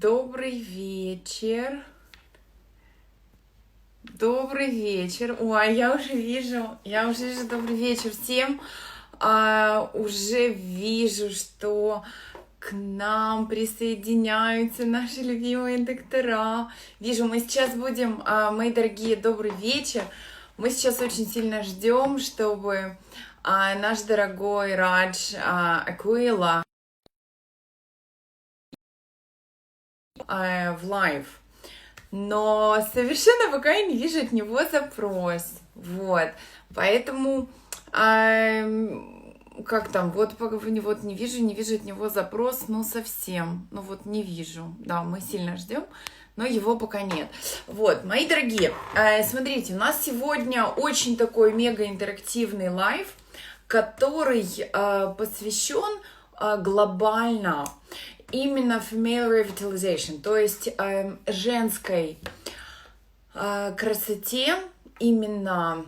Добрый вечер. Добрый вечер. Ой, я уже вижу добрый вечер всем. Уже вижу, что к нам присоединяются наши любимые доктора. Вижу, мы сейчас будем, мои дорогие, добрый вечер. Мы сейчас очень сильно ждем, чтобы наш дорогой Радж Aquilla в лайв. Но совершенно пока я не вижу от него запрос. Вот. Поэтому, как там, вот не вижу от него запрос, ну совсем. Ну вот не вижу. Да, мы сильно ждем, но его пока нет. Вот, мои дорогие, смотрите, у нас сегодня очень такой мега интерактивный лайв, который посвящен глобально именно female revitalization, то есть женской красоте, именно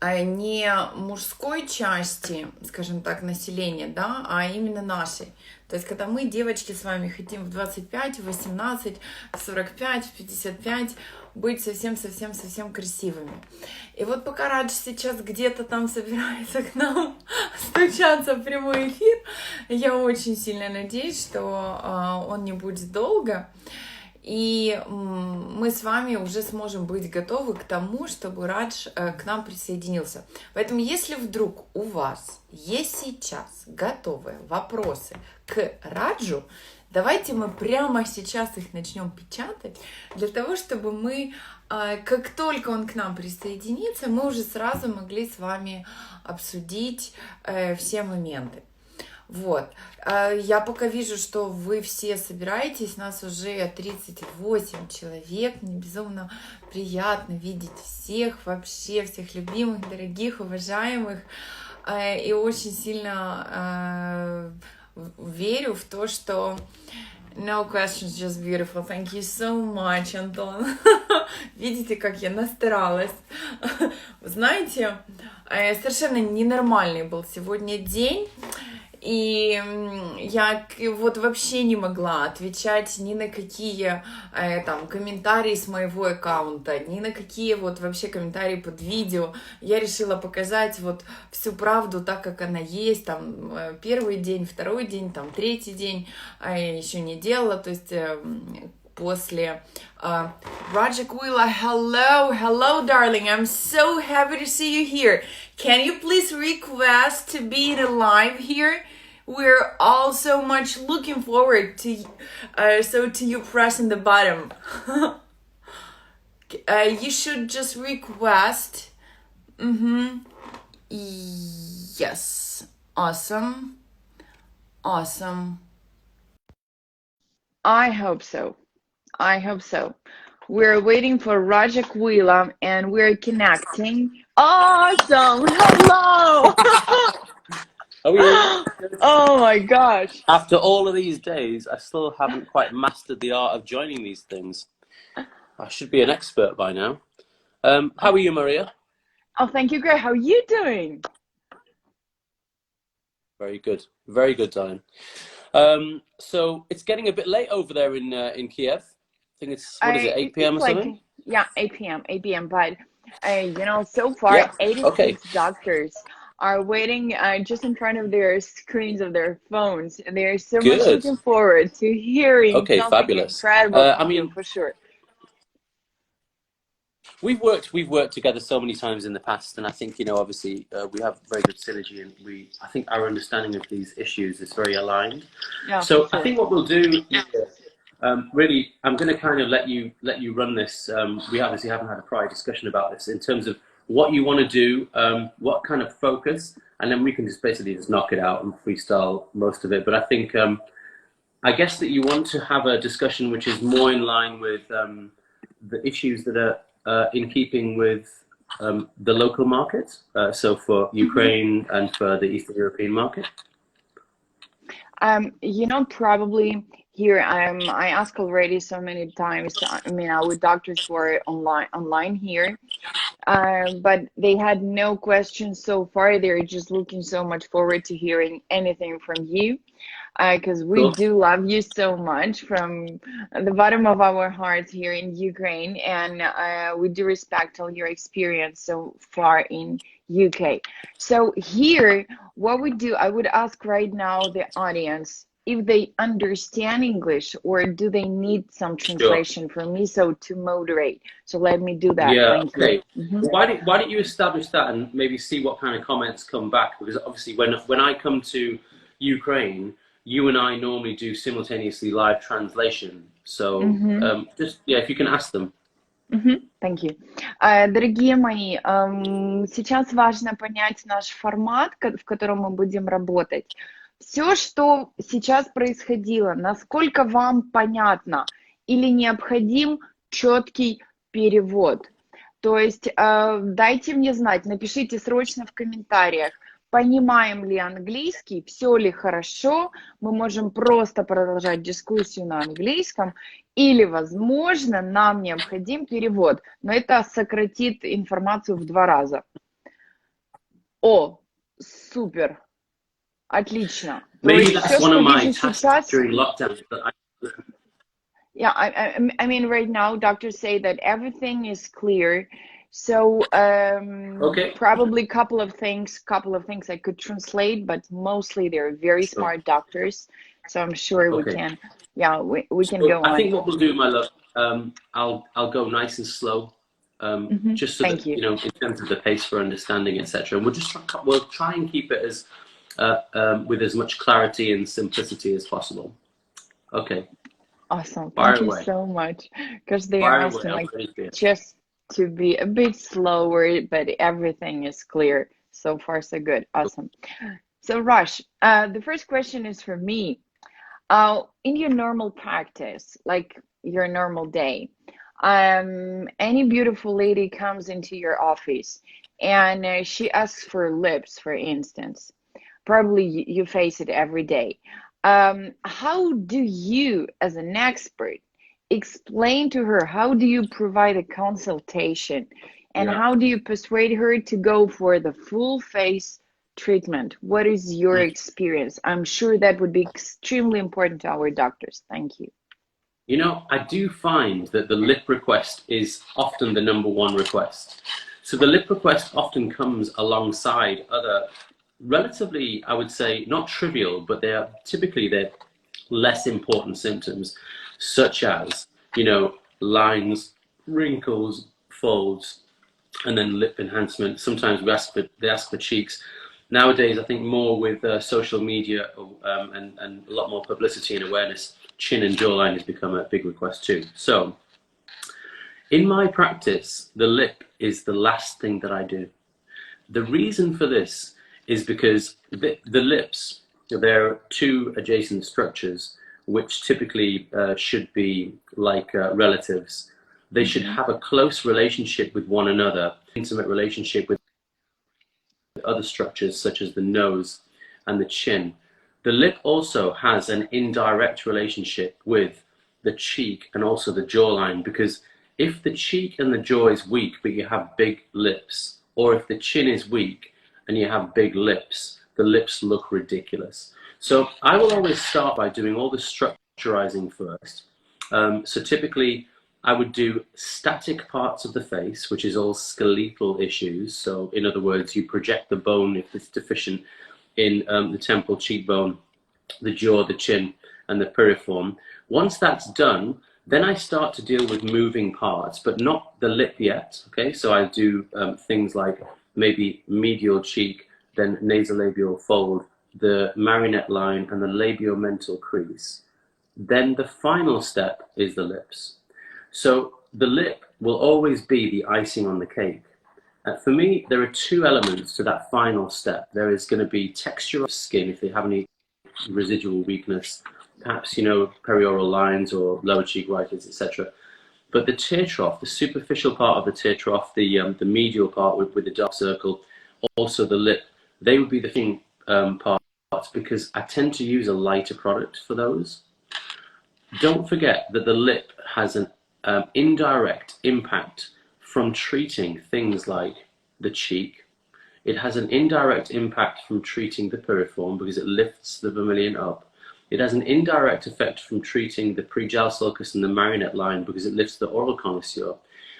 не мужской части, скажем так, населения, да, а именно нашей. То есть, когда мы, девочки, с вами хотим в 25, в 18, в 45, в 55 быть совсем красивыми. И вот пока Радж сейчас где-то там собирается к нам стучаться в прямой эфир, я очень сильно надеюсь, что он не будет долго. И мы с вами уже сможем быть готовы к тому, чтобы Радж к нам присоединился. Поэтому, если вдруг у вас есть сейчас готовые вопросы к Раджу, давайте мы прямо сейчас их начнем печатать, для того, чтобы мы, как только он к нам присоединится, мы уже сразу могли с вами обсудить все моменты. Вот, я пока вижу, что вы все собираетесь, нас уже 38 человек, мне безумно приятно видеть всех, вообще всех любимых, дорогих, уважаемых, и очень сильно верю в то, что no questions, just beautiful. Thank you so much, Антон. Видите, как я настаралась. Знаете, совершенно ненормальный был сегодня день. И я вот вообще не могла отвечать ни на какие там комментарии с моего аккаунта, ни на какие вот вообще комментарии под видео. Я решила показать вот всю правду так, как она есть, там первый день, второй день, там третий день еще не делала, то есть после Roger Aquilla, hello darling, I'm so happy to see you here. Can you please request to be in a live here? We're all so much looking forward to you pressing the button. You should just request. Yes. Awesome. I hope so. We're waiting for Raja Aquilla and we're connecting. Awesome! Hello! Oh my gosh. After all of these days, I still haven't quite mastered the art of joining these things. I should be an expert by now. How are you, Mariya? Oh, thank you, great. How are you doing? Very good, darling. So it's getting a bit late over there in Kiev. I think it's, what is it, 8 p.m. or something? Yeah, 8 p.m. But, so far, 86 doctors are waiting just in front of their screens of their phones. And they're so much looking forward to hearing something fabulous. incredible for sure. We've worked together so many times in the past, and I think, obviously we have very good synergy, and I think our understanding of these issues is very aligned. Yeah, so I think what we'll do is, really, I'm going to kind of let you run this. We obviously haven't had a prior discussion about this in terms of what you want to do, what kind of focus, and then we can just basically knock it out and freestyle most of it. But I think, I guess that you want to have a discussion which is more in line with the issues that are in keeping with the local markets, so for Ukraine and for the Eastern European market. Probably here, I ask already so many times, with doctors who are online here, but they had no questions so far. They're just looking so much forward to hearing anything from you, because we Cool. do love you so much from the bottom of our hearts here in Ukraine, and we do respect all your experience so far in UK. So here, what we do, I would ask right now the audience if they understand English or do they need some Sure. translation from me, so to moderate. So let me do that. Yeah. Thank you. Okay. Why don't you establish that and maybe see what kind of comments come back? Because obviously, when I come to Ukraine, you and I normally do simultaneously live translation. So just yeah, if you can ask them. Thank you. Дорогие мои, сейчас важно понять наш формат, в котором мы будем работать. Все, что сейчас происходило, насколько вам понятно или необходим четкий перевод? То есть дайте мне знать, напишите срочно в комментариях, понимаем ли английский, все ли хорошо, мы можем просто продолжать дискуссию на английском, или, возможно, нам необходим перевод, но это сократит информацию в 2 раза. О, супер! Отлично. Maybe that's one of my tasks during lockdown. Yeah, I mean, right now, doctors say that everything is clear. So Okay. probably couple of things I could translate, but mostly they're very smart doctors. So I'm sure we can, yeah, we can go on. I think what we'll do, my love, I'll go nice and slow, just so that, you know, in terms of the pace for understanding, etc. And we'll try and keep it as with as much clarity and simplicity as possible. Okay. Awesome. Thank you so much. Because they are asking like just to be a bit slower, but everything is clear. So far, so good. Awesome. So Rush, the first question is for me. In your normal practice, like your normal day, any beautiful lady comes into your office and she asks for lips, for instance. Probably you face it every day. How do you, as an expert, explain to her, how do you provide a consultation, and how do you persuade her to go for the full face treatment? What is your experience? I'm sure that would be extremely important to our doctors. Thank you. You know, I do find that the lip request is often the #1 request. So the lip request often comes alongside other relatively, I would say, not trivial, but they're less important symptoms, such as, you know, lines, wrinkles, folds, and then lip enhancement. Sometimes they ask for cheeks. Nowadays, I think more with social media and a lot more publicity and awareness, chin and jawline has become a big request too. So in my practice, the lip is the last thing that I do. The reason for this is because the lips, there are 2 adjacent structures which typically should be like relatives. They should have a close relationship with one another, intimate relationship with other structures such as the nose and the chin. The lip also has an indirect relationship with the cheek and also the jawline, because if the cheek and the jaw is weak but you have big lips, or if the chin is weak and you have big lips, the lips look ridiculous. So I will always start by doing all the structurizing first. So typically I would do static parts of the face, which is all skeletal issues. So in other words, you project the bone if it's deficient in the temple, cheekbone, the jaw, the chin, and the piriform. Once that's done, then I start to deal with moving parts, but not the lip yet. Okay, so I do things like maybe medial cheek, then nasolabial fold, the marionette line, and the labiomental crease. Then the final step is the lips. So the lip will always be the icing on the cake. For me, there are 2 elements to that final step. There is going to be texture of skin, if they have any residual weakness, perhaps, you know, perioral lines or lower cheek whites, etc. But the tear trough, the superficial part of the tear trough, the medial part with the dark circle, also the lip, they would be the thing parts, because I tend to use a lighter product for those. Don't forget that the lip has an indirect impact from treating things like the cheek. It has an indirect impact from treating the piriform because it lifts the vermilion up. It has an indirect effect from treating the pregal sulcus and the marionette line because it lifts the oral connoisseur.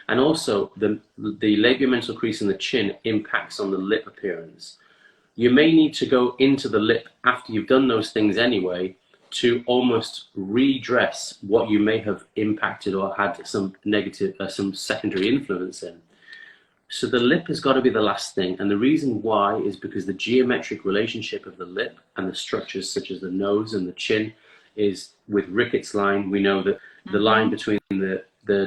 And also the labiomental crease in the chin impacts on the lip appearance. You may need to go into the lip after you've done those things anyway to almost redress what you may have impacted or had some negative, some secondary influence in. So the lip has got to be the last thing. And the reason why is because the geometric relationship of the lip and the structures such as the nose and the chin is with Ricketts line. We know that the line between the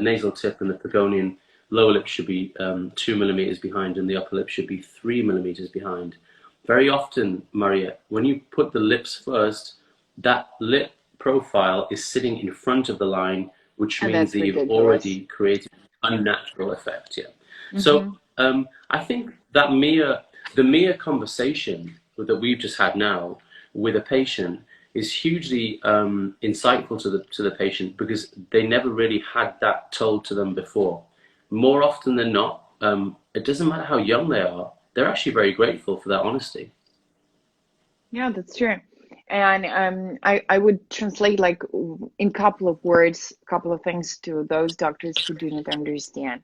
nasal tip and the Pagonian lower lip should be 2 millimeters behind and the upper lip should be 3 millimeters behind. Very often, Mariya, when you put the lips first, that lip profile is sitting in front of the line, which means that you've already created an unnatural effect. Yeah. So I think that the mere conversation that we've just had now with a patient is hugely insightful to the patient because they never really had that told to them before. More often than not, it doesn't matter how young they are, they're actually very grateful for that honesty. Yeah, that's true. And I would translate like in couple of words, couple of things to those doctors who do not understand.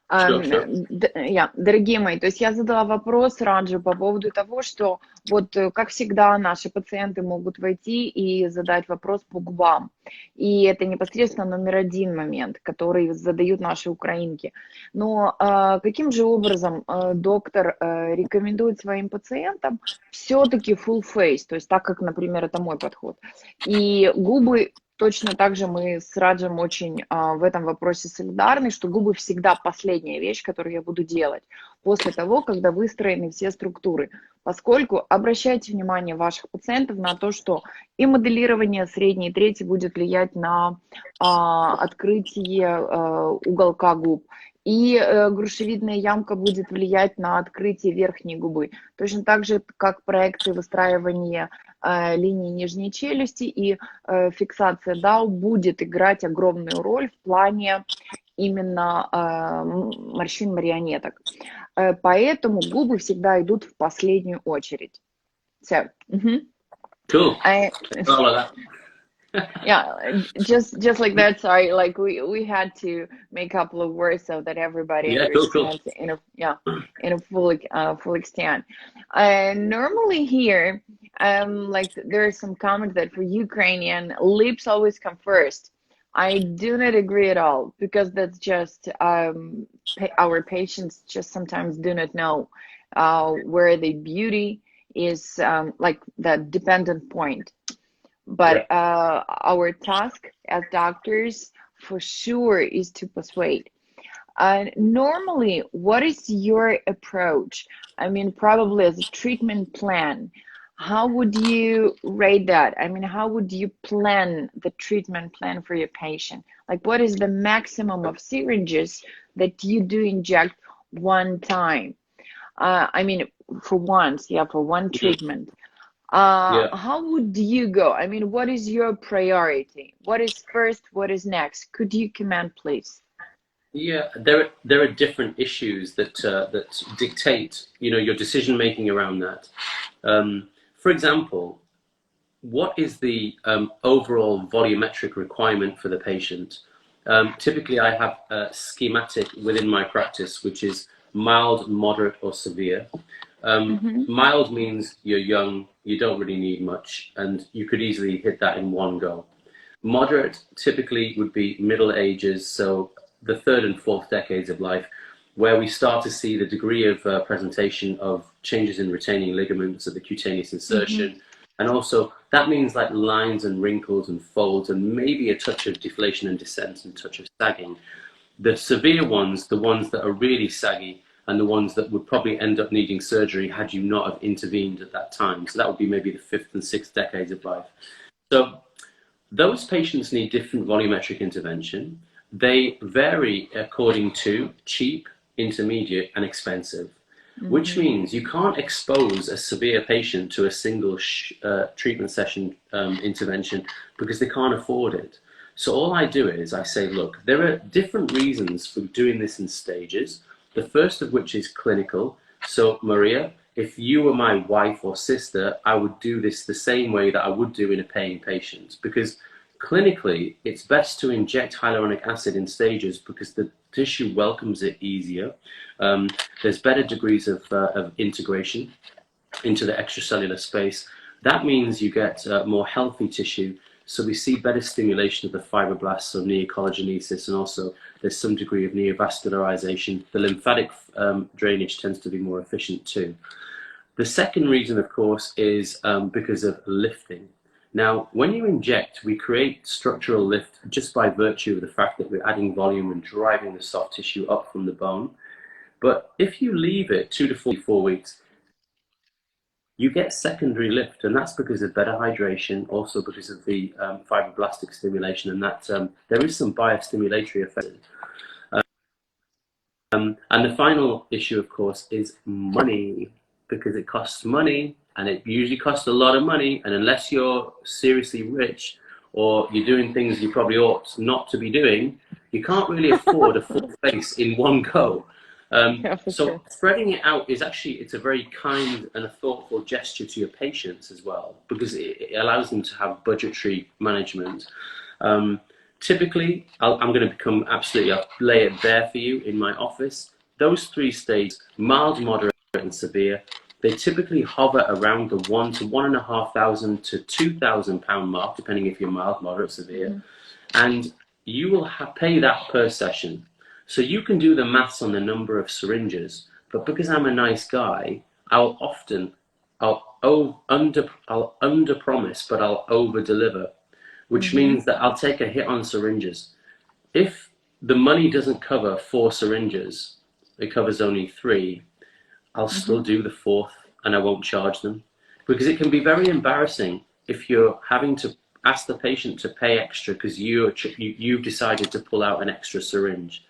Дорогие мои, то есть я задала вопрос Раджу по поводу того, что вот как всегда наши пациенты могут войти и задать вопрос по губам. И это непосредственно номер один момент, который задают наши украинки. Но каким же образом доктор рекомендует своим пациентам все-таки full face, то есть так как, например, это мой подход. И губы точно так же мы с Раджем очень в этом вопросе солидарны, что губы всегда последняя вещь, которую я буду делать после того, когда выстроены все структуры. Поскольку обращайте внимание ваших пациентов на то, что и моделирование средней трети будет влиять на открытие уголка губ, и грушевидная ямка будет влиять на открытие верхней губы. Точно так же, как проекции выстраивания линии нижней челюсти и фиксация дау будет играть огромную роль в плане именно морщин марионеток. Поэтому губы всегда идут в последнюю очередь. So, Cool. Yeah, just like that. Sorry, like we had to make a couple of words so that everybody understands cool. in a full extent. Normally here, like there is some comment that for Ukrainian lips always come first. I do not agree at all because that's just our patients just sometimes do not know where the beauty is, like the dependent point. But our task as doctors for sure is to persuade. Normally, what is your approach? I mean, probably as a treatment plan, how would you rate that? I mean, how would you plan the treatment plan for your patient? Like, what is the maximum of syringes that you do inject one time? I mean, for once, for one treatment. How would you go? I mean, what is your priority? What is first? What is next? Could you comment, please? Yeah, there are different issues that dictate, your decision making around that. For example, what is the overall volumetric requirement for the patient? Typically, I have a schematic within my practice, which is mild, moderate, or severe. Mild means you're young, you don't really need much, and you could easily hit that in one go. Moderate typically would be middle ages, so the third and fourth decades of life, where we start to see the degree of presentation of changes in retaining ligaments of the cutaneous insertion. And also that means like lines and wrinkles and folds and maybe a touch of deflation and descent and a touch of sagging. The severe ones, the ones that are really saggy, and the ones that would probably end up needing surgery had you not have intervened at that time. So that would be maybe the fifth and sixth decades of life. So those patients need different volumetric intervention. They vary according to cheap, intermediate, and expensive, which means you can't expose a severe patient to a single treatment session intervention because they can't afford it. So all I do is I say, look, there are different reasons for doing this in stages. The first of which is clinical. So Maria, if you were my wife or sister, I would do this the same way that I would do in a paying patient, because clinically it's best to inject hyaluronic acid in stages because the tissue welcomes it easier. There's better degrees of integration into the extracellular space. That means you get more healthy tissue. So we see better stimulation of the fibroblasts, so neocollagenesis, and also there's some degree of neovascularization. The lymphatic drainage tends to be more efficient too. The second reason, of course, is because of lifting. Now, when you inject, we create structural lift just by virtue of the fact that we're adding volume and driving the soft tissue up from the bone. But if you leave it 2 to 4 weeks, you get secondary lift, and that's because of better hydration, also because of the fibroblastic stimulation, and that there is some biostimulatory effect. And the final issue, of course, is money, because it costs money, and it usually costs a lot of money, and unless you're seriously rich or you're doing things you probably ought not to be doing, you can't really afford a full face in one go. Yeah, for So sure. spreading it out is actually, it's a very kind and a thoughtful gesture to your patients as well, because it allows them to have budgetary management. Typically, I'm going to become absolutely, I'll lay it bare for you in my office. Those 3 stages, mild, moderate, and severe, they typically hover around the £1,000 to £1,500 to £2,000 mark, depending if you're mild, moderate, severe. And you will pay that per session. So you can do the maths on the number of syringes, but because I'm a nice guy, I'll under promise, but I'll over deliver, which means that I'll take a hit on syringes. If the money doesn't cover 4 syringes, it covers only 3, I'll still do the 4th and I won't charge them, because it can be very embarrassing if you're having to ask the patient to pay extra because you've decided to pull out an extra syringe.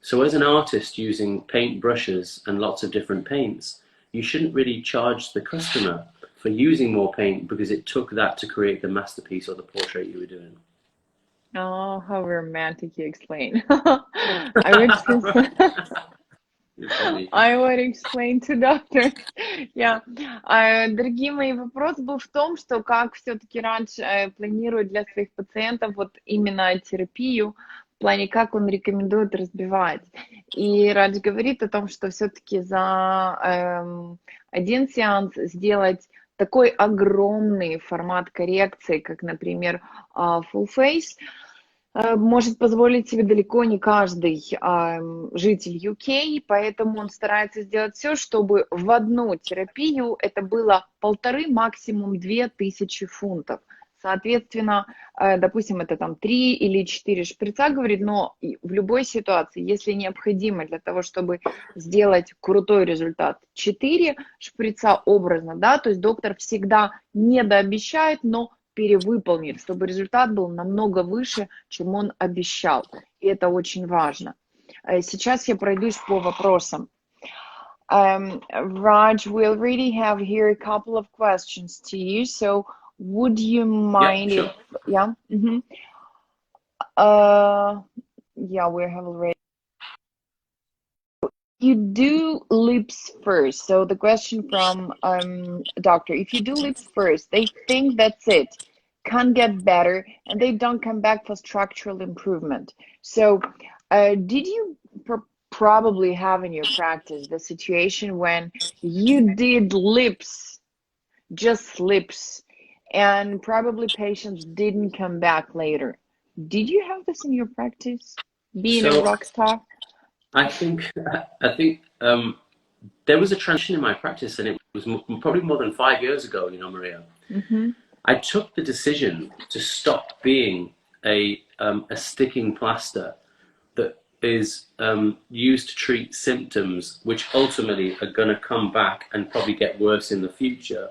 So as an artist using paint brushes and lots of different paints, you shouldn't really charge the customer for using more paint because it took that to create the masterpiece or the portrait you were doing. Oh, how romantic you explain. I would I would explain to doctor. Yeah. Дорогие мои, вопрос был в том, что как все-таки Радж планирует для своих пациентов вот именно терапию, в плане как он рекомендует разбивать. И Радж говорит о том, что все-таки за один сеанс сделать такой огромный формат коррекции, как, например, full face, может позволить себе далеко не каждый житель UK, поэтому он старается сделать все, чтобы в одну терапию это было 1,5, максимум 2,000 фунтов. Соответственно, допустим, это там 3 или 4 шприца, говорит, но в любой ситуации, если необходимо для того, чтобы сделать крутой результат, 4 шприца образно, да, то есть доктор всегда недообещает, но перевыполнит, чтобы результат был намного выше, чем он обещал. И это очень важно. Сейчас я пройдусь по вопросам. Raj, we already have here a couple of questions to you, so would you mind Yeah, if... Yeah? Yeah, we have already... You do lips first. So the question from doctor, if you do lips first, they think that's it, can't get better, and they don't come back for structural improvement. So did you probably have in your practice the situation when you did lips, just lips, and probably patients didn't come back later? Did you have this in your practice, being a rock star? I think there was a transition in my practice, and it was probably more than 5 years ago, you know, Mariya. I took the decision to stop being a sticking plaster that is used to treat symptoms which ultimately are going to come back and probably get worse in the future.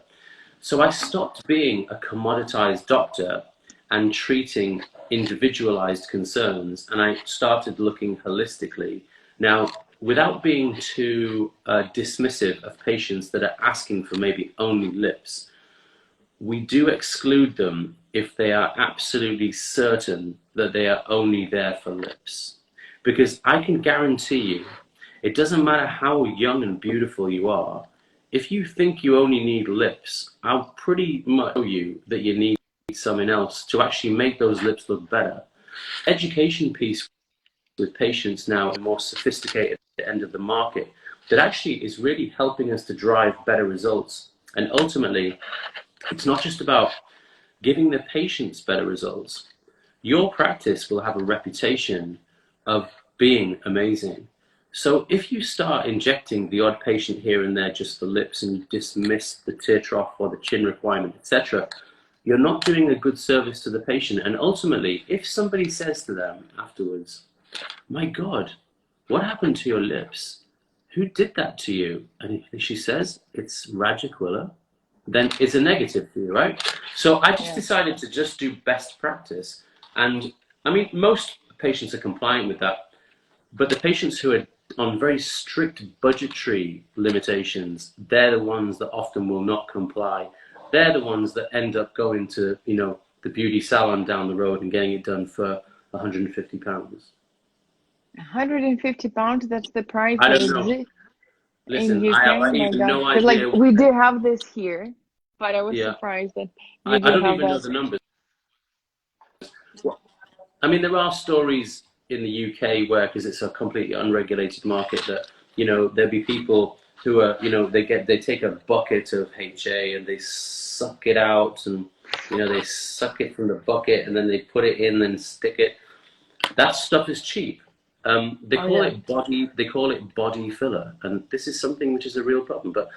So I stopped being a commoditized doctor and treating individualized concerns, and I started looking holistically. Now, without being too dismissive of patients that are asking for maybe only lips, we do exclude them if they are absolutely certain that they are only there for lips. Because I can guarantee you, it doesn't matter how young and beautiful you are, if you think you only need lips, I'll pretty much show you that you need something else to actually make those lips look better. Education piece with patients now at a more sophisticated end of the market that actually is really helping us to drive better results. And ultimately, it's not just about giving the patients better results. Your practice will have a reputation of being amazing. So if you start injecting the odd patient here and there just for lips and you dismiss the tear trough or the chin requirement, etc., you're not doing a good service to the patient. And ultimately, if somebody says to them afterwards, my God, what happened to your lips? Who did that to you? And she says, it's Raj Aquilla, then it's a negative for you, right? So I just decided to just do best practice. And I mean, most patients are compliant with that, but the patients who are on very strict budgetary limitations, they're the ones that often will not comply. They're the ones that end up going to, you know, the beauty salon down the road and getting it done for £150. £150, that's the price I that don't know. exists Listen, in UK. I have Oh my even God. no Because like idea. we do have this here, but I was Yeah, surprised that I you do don't have even know that. the numbers. I mean, there are stories in the UK where, because it's a completely unregulated market, that, you know, there'll be people who are, you know, they take a bucket of HA and they suck it out, and, you know, they suck it from the bucket and then they put it in and stick it. That stuff is cheap. They call it body filler, and this is something which is a real problem. But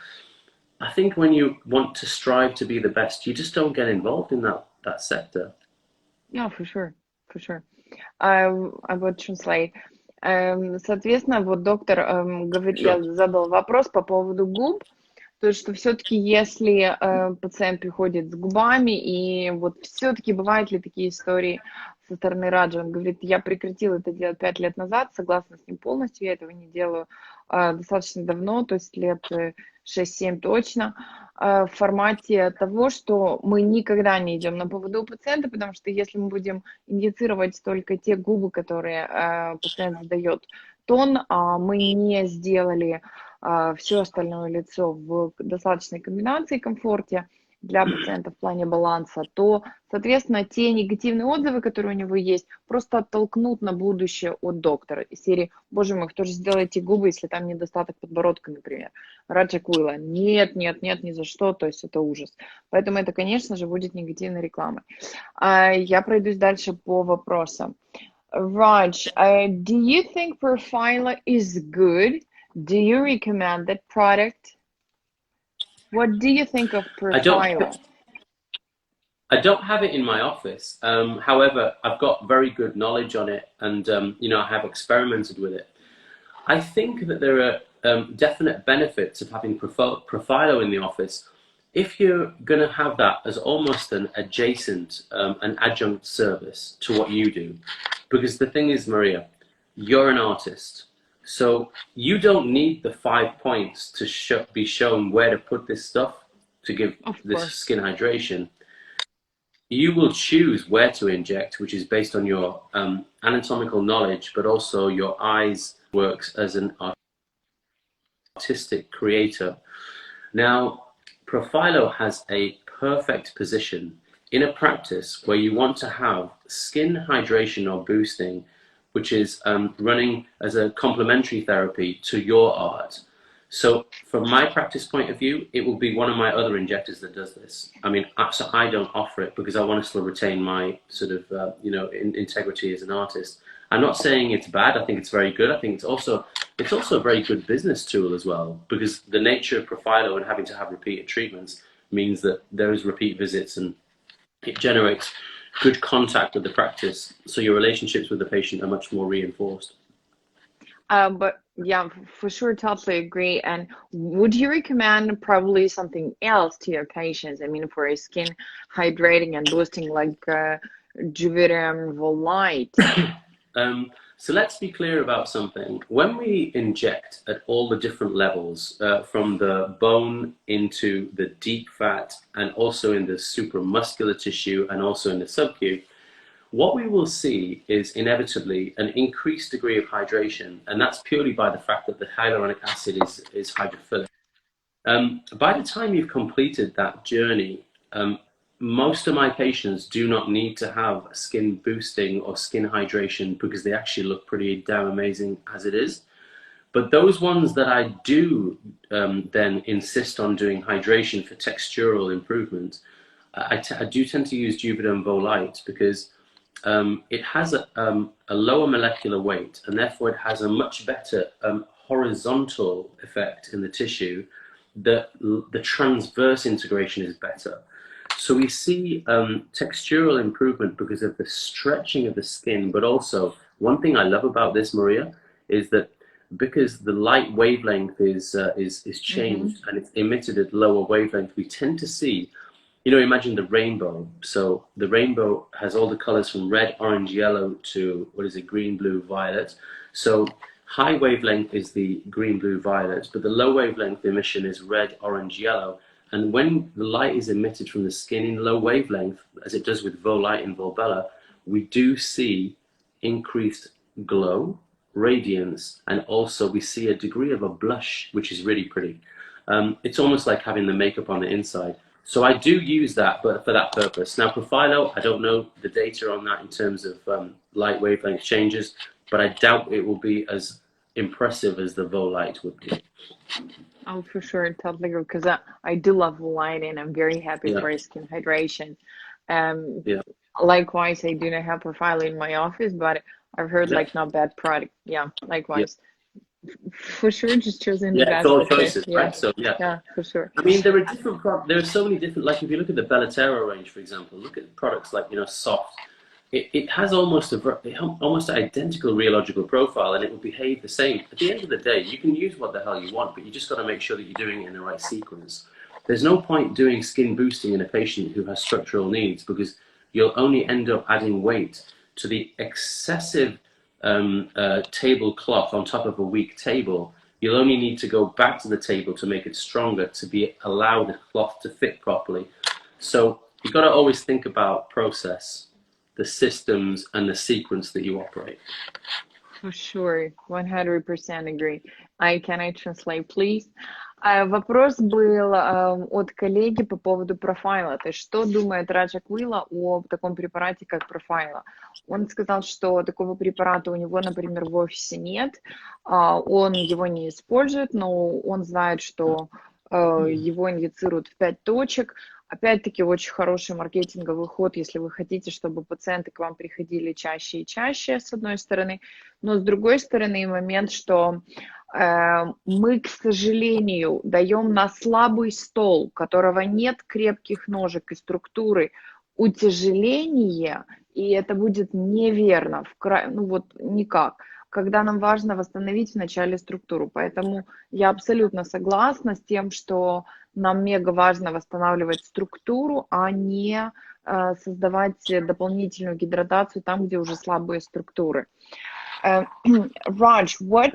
I think when you want to strive to be the best, you just don't get involved in that sector. Yeah, for sure, for sure. I would translate. Соответственно, вот доктор говорит, Sure. я задал вопрос по поводу губ, то есть что все-таки если пациент приходит с губами, и вот все-таки бывают ли такие истории со стороны Раджа, он говорит, я прекратил это делать 5 лет назад, согласна с ним полностью, я этого не делаю достаточно давно, то есть лет 6-7 точно, в формате того, что мы никогда не идем на поводу у пациента, потому что если мы будем инъецировать только те губы, которые пациент задает тон, а мы не сделали все остальное лицо в достаточной комбинации и комфорте для пациента в плане баланса, то, соответственно, те негативные отзывы, которые у него есть, просто оттолкнут на будущее от доктора. Из серии, боже мой, кто же сделает эти губы, если там недостаток подбородка, например. Радж Aquilla. Нет, нет, нет, ни за что, то есть это ужас. Поэтому это, конечно же, будет негативной рекламой. Я пройдусь дальше по вопросам. Raj, do you think Profiler is good? Do you recommend that product? What do you think of Profiler? I don't have it in my office. However, I've got very good knowledge on it, and you know, I have experimented with it. I think that there are definite benefits of having Profiler in the office if you're going to have that as almost an adjacent, an adjunct service to what you do. Because the thing is, Mariya, you're an artist. So you don't need the 5 points to be shown where to put this stuff to give this skin hydration. You will choose where to inject, which is based on your anatomical knowledge, but also your eyes works as an artistic creator. Now, Profilo has a perfect position in a practice where you want to have skin hydration or boosting, which is running as a complementary therapy to your art. So from my practice point of view, it will be one of my other injectors that does this. I mean, so I don't offer it because I want to still retain my sort of, you know, integrity as an artist. I'm not saying it's bad. I think it's very good. I think it's also a very good business tool as well, because the nature of Profilo and having to have repeated treatments means that there is repeat visits and it generates good contact with the practice, so your relationships with the patient are much more reinforced. But yeah, for sure, totally agree. And would you recommend probably something else to your patients? I mean, for a skin hydrating and boosting, like Juvederm Volite? So let's be clear about something. When we inject at all the different levels, from the bone into the deep fat and also in the supramuscular tissue and also in the subcu, what we will see is inevitably an increased degree of hydration, and that's purely by the fact that the hyaluronic acid is hydrophilic. By the time you've completed that journey, most of my patients do not need to have skin boosting or skin hydration because they actually look pretty damn amazing as it is. But those ones that I do then insist on doing hydration for textural improvement, I do tend to use Juvederm Volite because it has a lower molecular weight, and therefore it has a much better horizontal effect in the tissue. The transverse integration is better. So we see textural improvement because of the stretching of the skin, but also one thing I love about this, Mariya, is that because the light wavelength is changed and it's emitted at lower wavelength, we tend to see, you know, imagine the rainbow. So the rainbow has all the colors from red, orange, yellow to, what is it, green, blue, violet. So high wavelength is the green, blue, violet, but the low wavelength emission is red, orange, yellow. And when the light is emitted from the skin in low wavelength, as it does with Volite and Volbella, we do see increased glow, radiance, and also we see a degree of a blush, which is really pretty. It's almost like having the makeup on the inside. So I do use that, but for that purpose. Now, Profilo, I don't know the data on that in terms of light wavelength changes, but I doubt it will be as impressive as the Volite would be. Oh, for sure, totally agree. Because I do love light, and I'm very happy for skin hydration. Likewise, I do not have Profile in my office, but I've heard like not bad product. Yeah, likewise. For sure, just choosing the best. It's all choices, right? So yeah, for sure. I mean, there are different there are so many different, like if you look at the Bellatero range, for example, look at products like, you know, Soft. It has almost identical rheological profile, and it will behave the same. At the end of the day, you can use what the hell you want, but you just got to make sure that you're doing it in the right sequence. There's no point doing skin boosting in a patient who has structural needs, because you'll only end up adding weight to the excessive tablecloth on top of a weak table. You'll only need to go back to the table to make it stronger, to allow the cloth to fit properly. So you've got to always think about process, the systems, and the sequence that you operate. For sure, 100% agree. Can I translate, please? Вопрос был от коллеги по поводу профайла. То есть, что думает Радж Aquilla о таком препарате, как профайла? Он сказал, что такого препарата у него, например, в офисе нет. Он его не использует, но он знает, что его инъецируют в 5 точек. Опять-таки, очень хороший маркетинговый ход, если вы хотите, чтобы пациенты к вам приходили чаще и чаще, с одной стороны. Но с другой стороны, момент, что мы, к сожалению, даем на слабый стол, у которого нет крепких ножек и структуры, утяжеление, и это будет неверно, ну вот никак, когда нам важно восстановить вначале структуру. Поэтому я абсолютно согласна с тем, что нам мега важно восстанавливать структуру, а не создавать дополнительную гидратацию там, где уже слабые структуры. Raj, what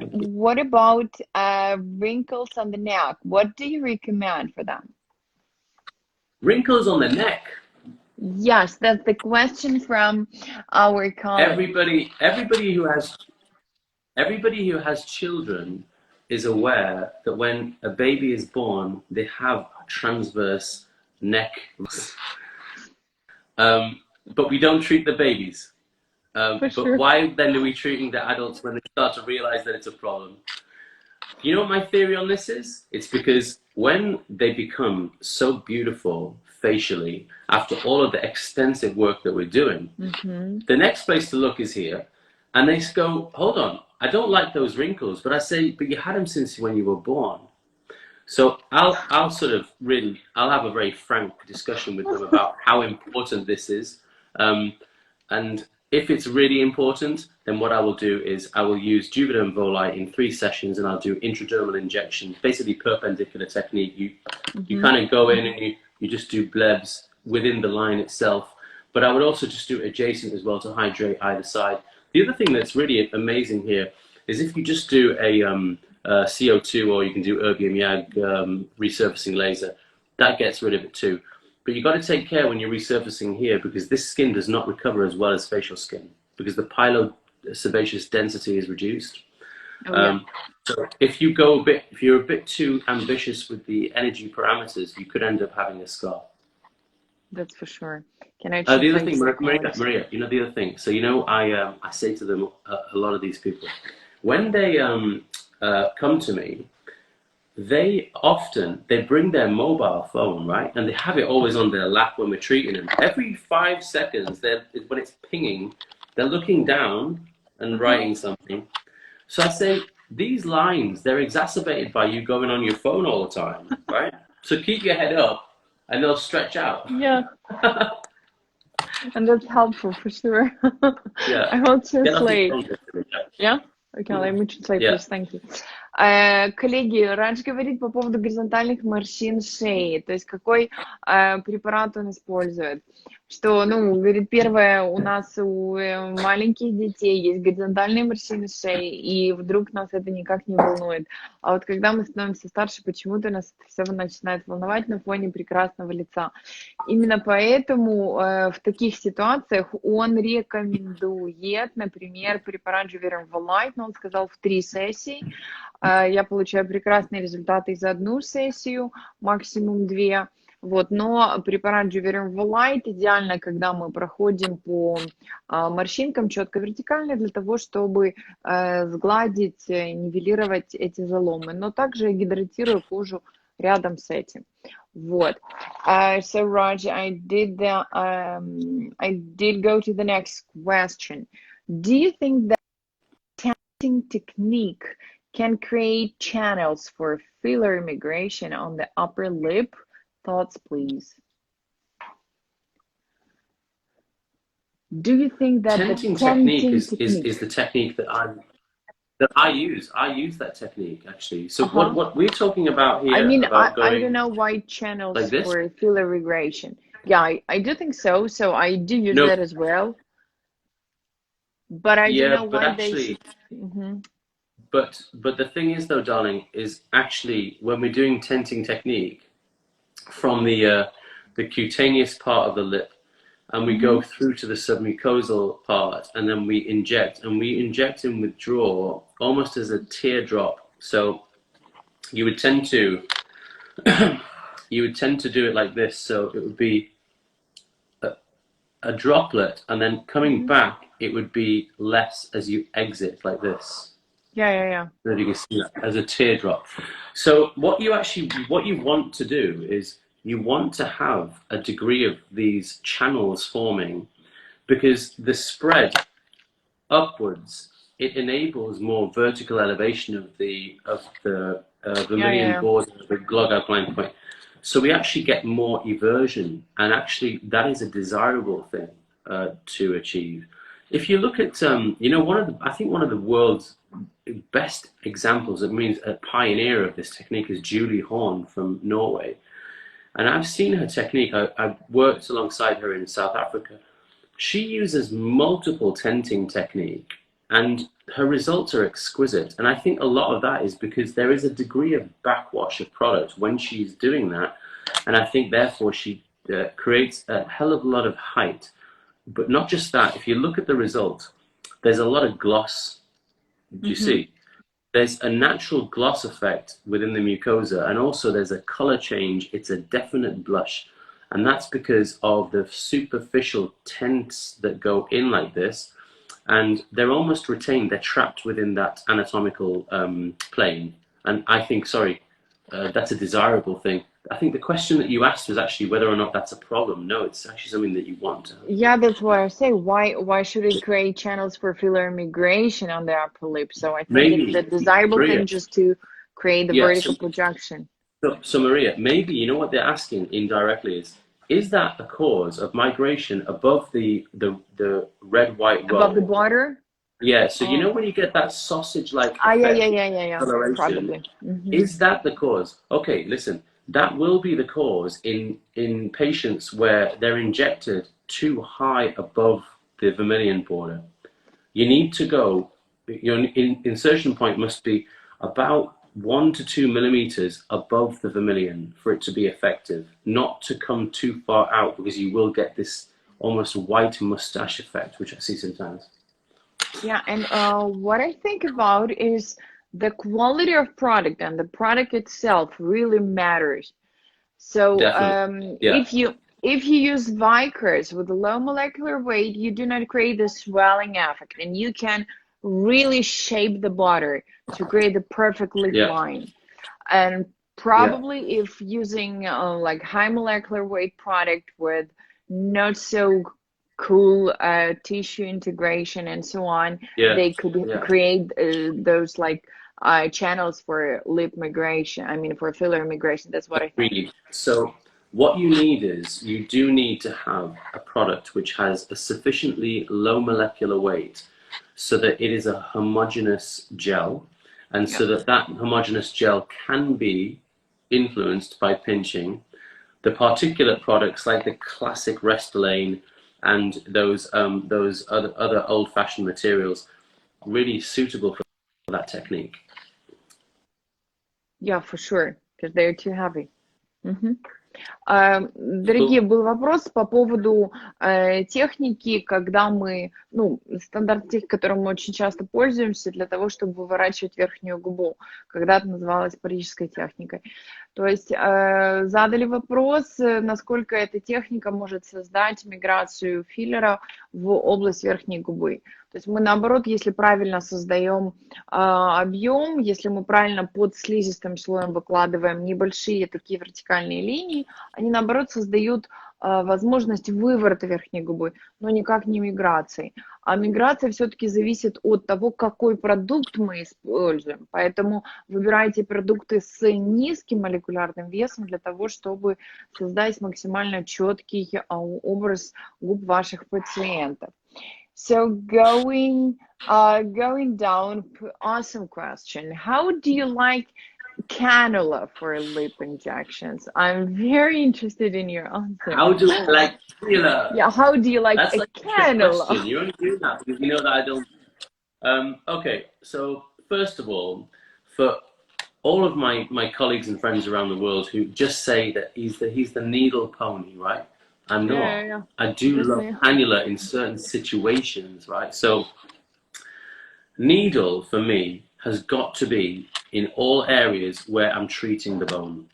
about wrinkles on the neck? What do you recommend for them? Wrinkles on the neck? Yes, that's the question from our colleague. Everybody who has children is aware that when a baby is born, they have transverse neck. But we don't treat the babies. But why then are we treating the adults when they start to realize that it's a problem? You know what my theory on this is? It's because when they become so beautiful facially, after all of the extensive work that we're doing, the next place to look is here. And they go, hold on, I don't like those wrinkles. But I say, but you had them since when you were born. So I'll have a very frank discussion with them about how important this is. And if it's really important, then what I will do is I will use Juvederm Volite in 3 sessions, and I'll do intradermal injections, basically perpendicular technique. You kind of go in and you just do blebs within the line itself. But I would also just do adjacent as well to hydrate either side. The other thing that's really amazing here is if you just do a CO2 or you can do erbium YAG resurfacing laser, that gets rid of it too. But you've got to take care when you're resurfacing here, because this skin does not recover as well as facial skin because the pilosebaceous density is reduced. Oh, yeah. So if you're a bit too ambitious with the energy parameters, you could end up having a scar. That's for sure. Can I The other translate thing, psychology? Maria, you know the other thing. So I say to them, a lot of these people, when they come to me, they bring their mobile phone, right, and they have it always on their lap when we're treating them. Every 5 seconds, when it's pinging, they're looking down and writing something. So I say, these lines, they're exacerbated by you going on your phone all the time, right? So keep your head up and they'll stretch out. Yeah, and that's helpful for sure. Yeah. I will Get off your translate. phone. Yeah? Okay, let me translate, Yeah. please. Thank you. Коллеги, Радж говорит по поводу горизонтальных морщин шеи, то есть какой препарат он использует. Что, ну, говорит, первое, у нас у маленьких детей есть горизонтальные морщины шеи, и вдруг нас это никак не волнует. А вот когда мы становимся старше, почему-то нас это все начинает волновать на фоне прекрасного лица. Именно поэтому в таких ситуациях он рекомендует, например, препарат Juverin Volite, но он сказал в 3 сессии. Я получаю прекрасные результаты за 1 сессию, максимум 2. Вот, но препарат Juverin Volite идеально, когда мы проходим по морщинкам четко вертикально для того, чтобы сгладить, нивелировать эти заломы. Но также гидратирую кожу рядом с этим. Вот. So Raj, I did go to the next question. Do you think that tenting technique can create channels for filler immigration on the upper lip? Thoughts, please. Do you think that Tenting the technique tenting is the technique that I use. I use that technique actually. So what we're talking about here, I mean, about I going don't know why channels like this? for filler regression. Yeah, I do think so. So I do use No. that as well. But I don't know but why actually, they. But the thing is though, darling, is actually when we're doing tenting technique from the cutaneous part of the lip, and we go through to the submucosal part, and then we inject and withdraw almost as a teardrop. So you would tend to do it like this. So it would be a droplet, and then coming back, it would be less as you exit like this. Yeah. That you can see that as a teardrop. So what you want to do is you want to have a degree of these channels forming, because the spread upwards, it enables more vertical elevation of the vermilion border of the glog outline point. So we actually get more eversion, and actually that is a desirable thing to achieve. If you look at, I think one of the world's best examples, it means a pioneer of this technique, is Julie Horn from Norway. And I've seen her technique. I've worked alongside her in South Africa. She uses multiple tenting technique, and her results are exquisite. And I think a lot of that is because there is a degree of backwash of product when she's doing that. And I think therefore she creates a hell of a lot of height. But not just that, if you look at the result, there's a lot of gloss. Do you see? There's a natural gloss effect within the mucosa, and also there's a color change. It's a definite blush. And that's because of the superficial tints that go in like this, and they're almost retained. They're trapped within that anatomical plane. And I think, that's a desirable thing. I think the question that you asked was actually whether or not that's a problem. No, it's actually something that you want. Yeah, that's what I say. Why should it create channels for filler immigration on the upper lip? So I think it's a desirable thing just to create the vertical projection. So Maria, maybe you know what they're asking indirectly is that a cause of migration above the red-white roll? Above the border? Yeah, so you know when you get that sausage-like yeah. coloration, Probably. Is that the cause? Okay, listen, that will be the cause in patients where they're injected too high above the vermilion border. you need to go, your insertion point must be about 1 to 2 millimeters above the vermilion for it to be effective, not to come too far out, because you will get this almost white mustache effect, which I see sometimes. Yeah, and what I think about is the quality of product, and the product itself really matters. So Definitely. Yeah. if you use Vicars with a low molecular weight, you do not create the swelling effect, and you can really shape the body to create the perfect lip Yeah. line. And probably if using like high molecular weight product with not so cool tissue integration and so on, Yeah. they could Yeah. create those like channels for lip migration. I mean, for filler migration. That's what I think. Agreed. So what you need is, you do need to have a product which has a sufficiently low molecular weight so that it is a homogeneous gel, and so that that homogeneous gel can be influenced by pinching. The particulate products like the classic Restylane and those other old-fashioned materials, really suitable for that technique. Yeah, for sure, because they're too heavy. Дорогие, был вопрос по поводу техники, когда мы, ну, стандарт техники, которым мы очень часто пользуемся для того, чтобы выворачивать верхнюю губу. Когда-то называлась парижской техникой. То есть задали вопрос, насколько эта техника может создать миграцию филлера в область верхней губы. То есть мы, наоборот, если правильно создаем объем, если мы правильно под слизистым слоем выкладываем небольшие такие вертикальные линии, они, наоборот, создают возможность выворота верхней губы, но никак не миграции. А миграция все-таки зависит от того, какой продукт мы используем. Поэтому выбирайте продукты с низким молекулярным весом для того, чтобы создать максимально четкий образ губ ваших пациентов. So going down, awesome question. How do you like cannula for lip injections? I'm very interested in your answer. How do I like cannula? Yeah, how do you like a cannula? Question. You only do that because you know that I don't. Okay, so first of all, for all of my colleagues and friends around the world who just say that he's the needle pony, right? I'm not. Yeah. I do love cannula in certain situations, right? So needle for me has got to be in all areas where I'm treating the bone.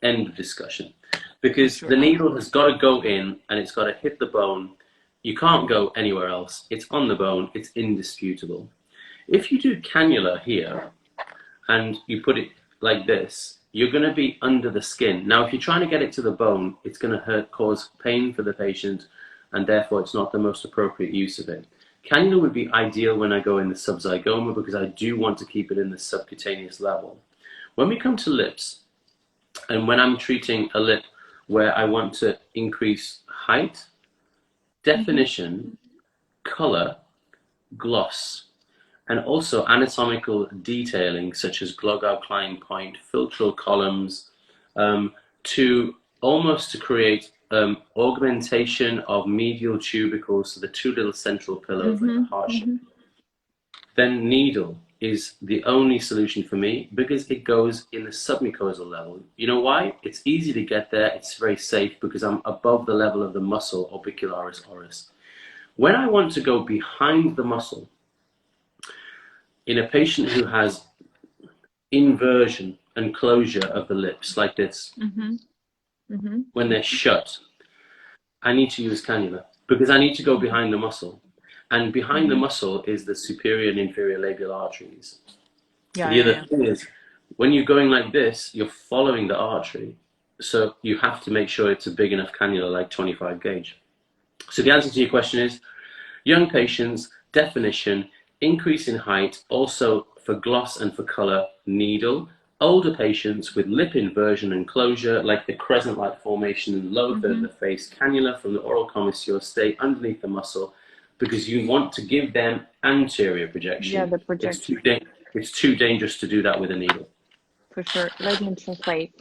End of discussion. Because the needle has got to go in and it's got to hit the bone. You can't go anywhere else. It's on the bone. It's indisputable. If you do cannula here and you put it like this, you're going to be under the skin. Now, if you're trying to get it to the bone, it's going to cause pain for the patient, and therefore it's not the most appropriate use of it. Cannula would be ideal when I go in the subzygoma because I do want to keep it in the subcutaneous level. When we come to lips, and when I'm treating a lip where I want to increase height, definition, color, gloss, and also anatomical detailing such as Glogau-Klein point, filtral columns, to create augmentation of medial tubercles, so the two little central pillars like a heart shape. Then needle is the only solution for me because it goes in the submucosal level. You know why? It's easy to get there, it's very safe because I'm above the level of the muscle orbicularis oris. When I want to go behind the muscle, in a patient who has inversion and closure of the lips like this, when they're shut, I need to use cannula because I need to go behind the muscle. And behind the muscle is the superior and inferior labial arteries. The other thing is, when you're going like this, you're following the artery. So you have to make sure it's a big enough cannula, like 25 gauge. So the answer to your question is, young patients, definition, increase in height, also for gloss and for color, needle. Older patients with lip inversion and closure, like the crescent-like formation in the lower third of the face, cannula from the oral commissure, stay underneath the muscle because you want to give them anterior projection. Yeah, the projection. It's too dangerous to do that with a needle. For sure. Let me translate.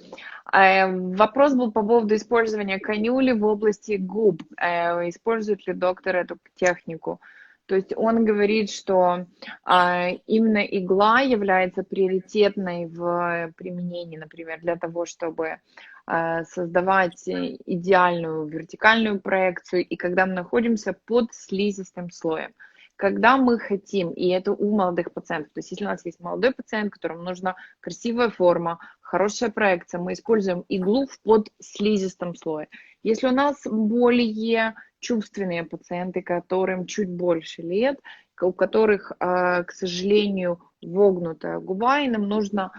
Вопрос был по поводу использования канюли в области губ. Использует ли доктор эту технику? То есть он говорит, что именно игла является приоритетной в применении, например, для того, чтобы создавать идеальную вертикальную проекцию, и когда мы находимся под слизистым слоем. Когда мы хотим, и это у молодых пациентов, то есть если у нас есть молодой пациент, которому нужна красивая форма, хорошая проекция, мы используем иглу в подслизистом слое. Если у нас более чувственные пациенты, которым чуть больше лет, у которых, к сожалению, вогнутая губа, и нам нужно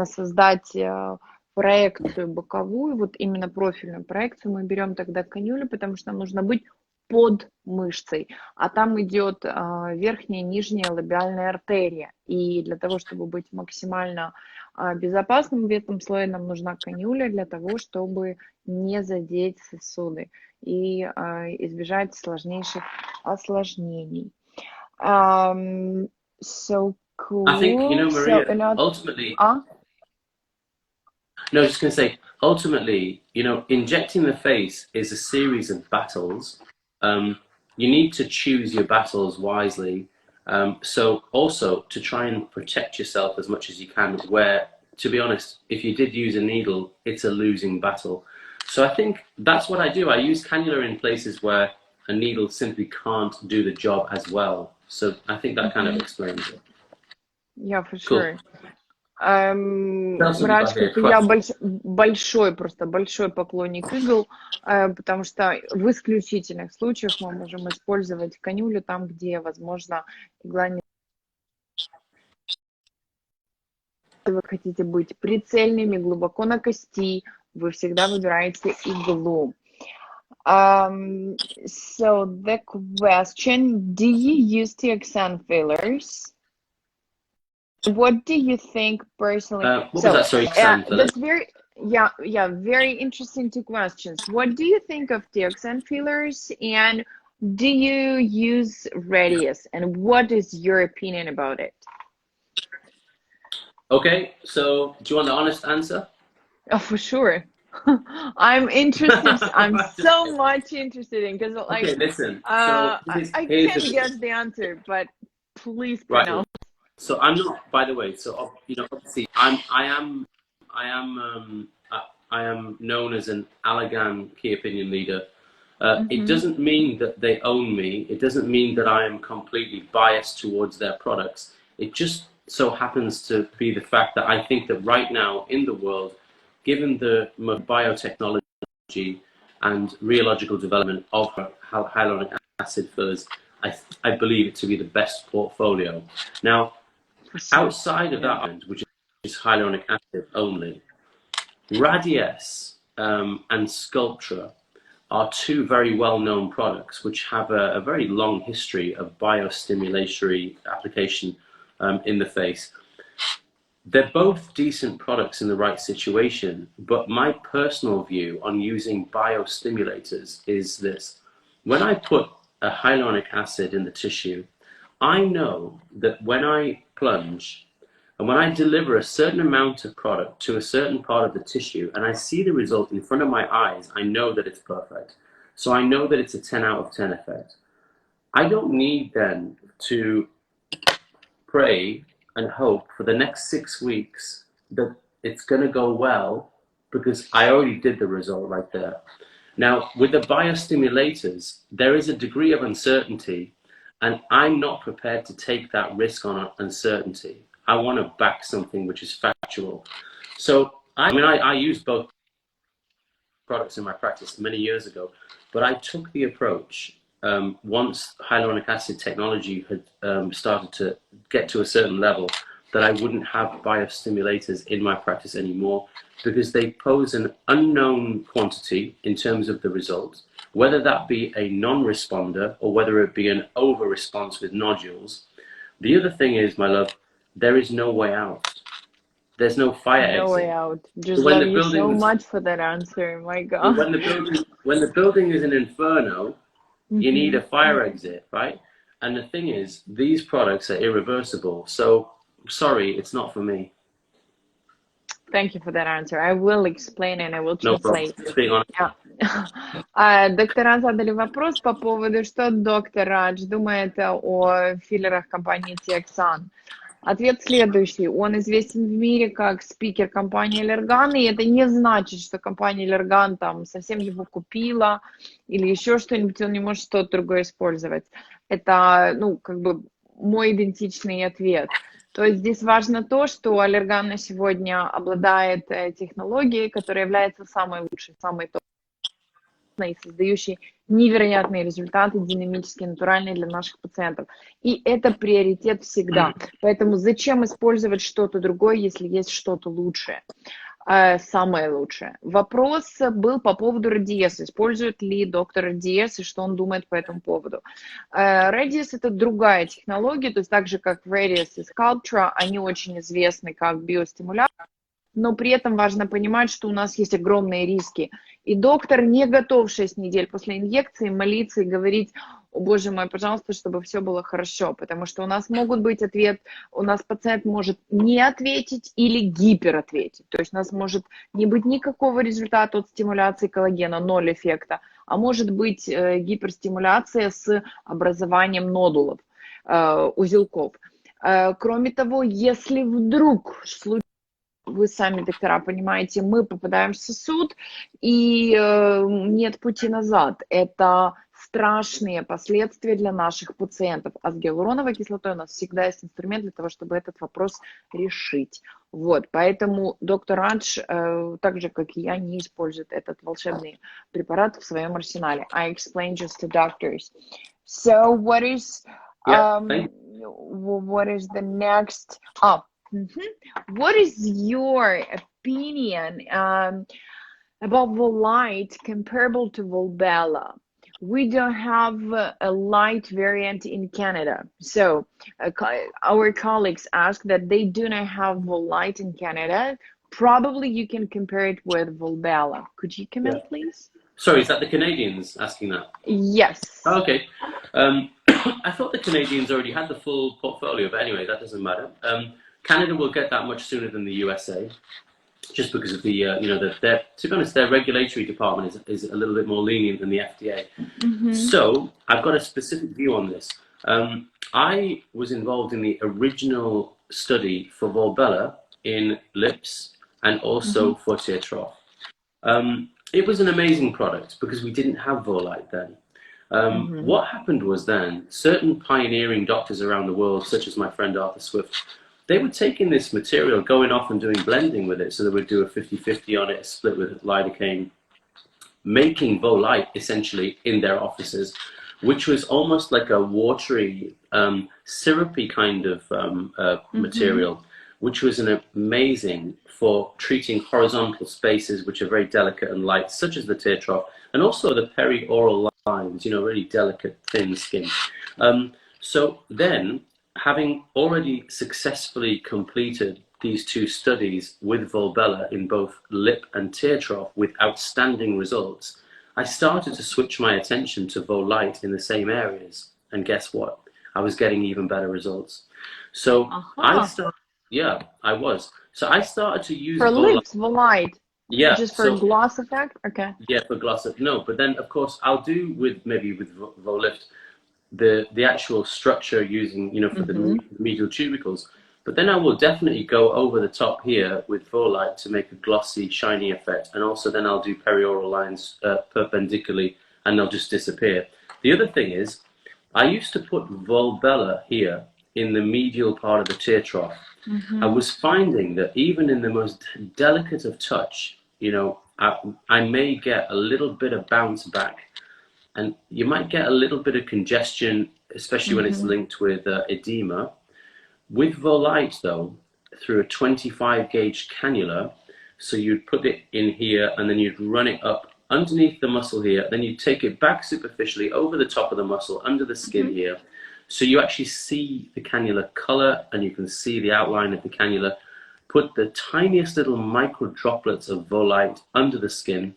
создать проекцию боковую, вот именно профильную проекцию, мы берем тогда канюлю, потому что нам нужно быть под мышцей, а там идет верхняя и нижняя лабиальная артерия. И для того, чтобы быть максимально безопасным в этом слое, нам нужна канюля для того, чтобы не задеть сосуды и избежать сложнейших осложнений. So cool. I think, you know, Mariya, So, ultimately, no, just going to say, ultimately, you know, injecting the face is a series of battles. You need to choose your battles wisely. So also to try and protect yourself as much as you can, where, to be honest, if you did use a needle, it's a losing battle. So I think that's what I do. I use cannula in places where a needle simply can't do the job as well. So I think that kind of explains it. Yeah, for Cool. sure. Мрачка, я большой поклонник игл, потому что в исключительных случаях мы можем использовать канюлю там, где, возможно, игла не... Если вы хотите быть прицельными, глубоко на кости, вы всегда выбираете иглу. So the question, do you use TXN fillers? What do you think personally? What was that? Sorry, Sam, that's very very interesting two questions. What do you think of TXN fillers, and do you use Radius, and what is your opinion about it? Okay, so do you want the honest answer? Oh, for sure. I'm interested. I'm so much interested in, because like, okay, listen. I can't guess the answer, but please pronounce. Right. So I'm not, by the way. So you know, obviously, I am known as an Allergan key opinion leader. It doesn't mean that they own me. It doesn't mean that I am completely biased towards their products. It just so happens to be the fact that I think that right now in the world, given the biotechnology and rheological development of hyaluronic acid fillers, I believe it to be the best portfolio. Now, outside of that end, which is hyaluronic acid only, Radies and Sculptra are two very well-known products which have a very long history of biostimulatory application in the face. They're both decent products in the right situation, but my personal view on using biostimulators is this. When I put a hyaluronic acid in the tissue, I know that when I plunge and when I deliver a certain amount of product to a certain part of the tissue and I see the result in front of my eyes, I know that it's perfect. So I know that it's a 10 out of 10 effect. I don't need then to pray and hope for the next 6 weeks that it's going to go well, because I already did the result right there. Now, with the biostimulators, there is a degree of uncertainty, and I'm not prepared to take that risk on uncertainty. I want to back something which is factual. So, I used both products in my practice many years ago, but I took the approach once hyaluronic acid technology had started to get to a certain level, that I wouldn't have biostimulators in my practice anymore, because they pose an unknown quantity in terms of the result, whether that be a non-responder or whether it be an over-response with nodules. The other thing is, my love, there is no way out. There's no fire exit. No way out. Just love you so much for that answer. My God. When the building is an inferno, you need a fire exit, right? And the thing is, these products are irreversible. So, sorry, it's not for me. Thank you for that answer. I will explain and I will translate. No problem. Just being honest. Доктора задали вопрос по поводу, что доктор Радж думает о филлерах компании TXAN. Ответ следующий. Он известен в мире как спикер компании Allergan, и это не значит, что компания Allergan там совсем его купила или еще что-нибудь, он не может что-то другое использовать. Это, ну, как бы мой идентичный ответ. То есть здесь важно то, что Allergan на сегодня обладает технологией, которая является самой лучшей, самой топовой и создающей невероятные результаты, динамические, натуральные для наших пациентов. И это приоритет всегда. Поэтому зачем использовать что-то другое, если есть что-то лучшее? Самое лучшее. Вопрос был по поводу Radius. Использует ли доктор Radius и что он думает по этому поводу? Radius — это другая технология, то есть так же, как Radius и Sculptra, они очень известны как биостимулятор. Но при этом важно понимать, что у нас есть огромные риски. И доктор не готов 6 недель после инъекции молиться и говорить: о боже мой, пожалуйста, чтобы все было хорошо. Потому что у нас могут быть у нас пациент может не ответить или гиперответить. То есть у нас может не быть никакого результата от стимуляции коллагена, 0 эффекта, а может быть гиперстимуляция с образованием нодулов, узелков. Кроме того, если вдруг вы сами, доктора, понимаете, мы попадаем в сосуд, и нет пути назад. Это страшные последствия для наших пациентов. А с гиалуроновой кислотой у нас всегда есть инструмент для того, чтобы этот вопрос решить. Вот, поэтому доктор Радж, так же, как и я, не использует этот волшебный препарат в своем арсенале. I explain just to doctors. So what is the next... What is your opinion about Volite comparable to Volbella? We don't have a light variant in Canada. So our colleagues ask that they do not have Volite in Canada. Probably you can compare it with Volbella. Could you comment, please? Sorry, is that the Canadians asking that? Yes. Oh, okay. I thought the Canadians already had the full portfolio, but anyway, that doesn't matter. Canada will get that much sooner than the USA, just because of the, to be honest, their regulatory department is a little bit more lenient than the FDA. So I've got a specific view on this. I was involved in the original study for Volbella in lips and also for tear trough. It was an amazing product because we didn't have Volite then. What happened was then, certain pioneering doctors around the world, such as my friend Arthur Swift, they were taking this material, going off and doing blending with it. So they would do a 50-50 on it, split with lidocaine, making Volite essentially in their offices, which was almost like a watery, syrupy kind of material, which was an amazing for treating horizontal spaces, which are very delicate and light, such as the tear trough, and also the perioral lines, really delicate, thin skin. So then, having already successfully completed these two studies with Volbella in both lip and tear trough with outstanding results, I started to switch my attention to Volite in the same areas. And guess what? I was getting even better results. So I was. So I started to use for lips Volite. Yeah. Just for gloss effect? Okay. Yeah, for gloss effect. No, but then of course I'll do with Volift the actual structure using, for the medial tubercles. But then I will definitely go over the top here with Volite to make a glossy, shiny effect. And also then I'll do perioral lines perpendicularly and they'll just disappear. The other thing is, I used to put Volbella here in the medial part of the tear trough. I was finding that even in the most delicate of touch, I may get a little bit of bounce back. And you might get a little bit of congestion, especially when it's linked with edema. With Volite, though, through a 25 gauge cannula, so you'd put it in here and then you'd run it up underneath the muscle here, then you'd take it back superficially over the top of the muscle, under the skin here. So you actually see the cannula color and you can see the outline of the cannula. Put the tiniest little micro droplets of Volite under the skin.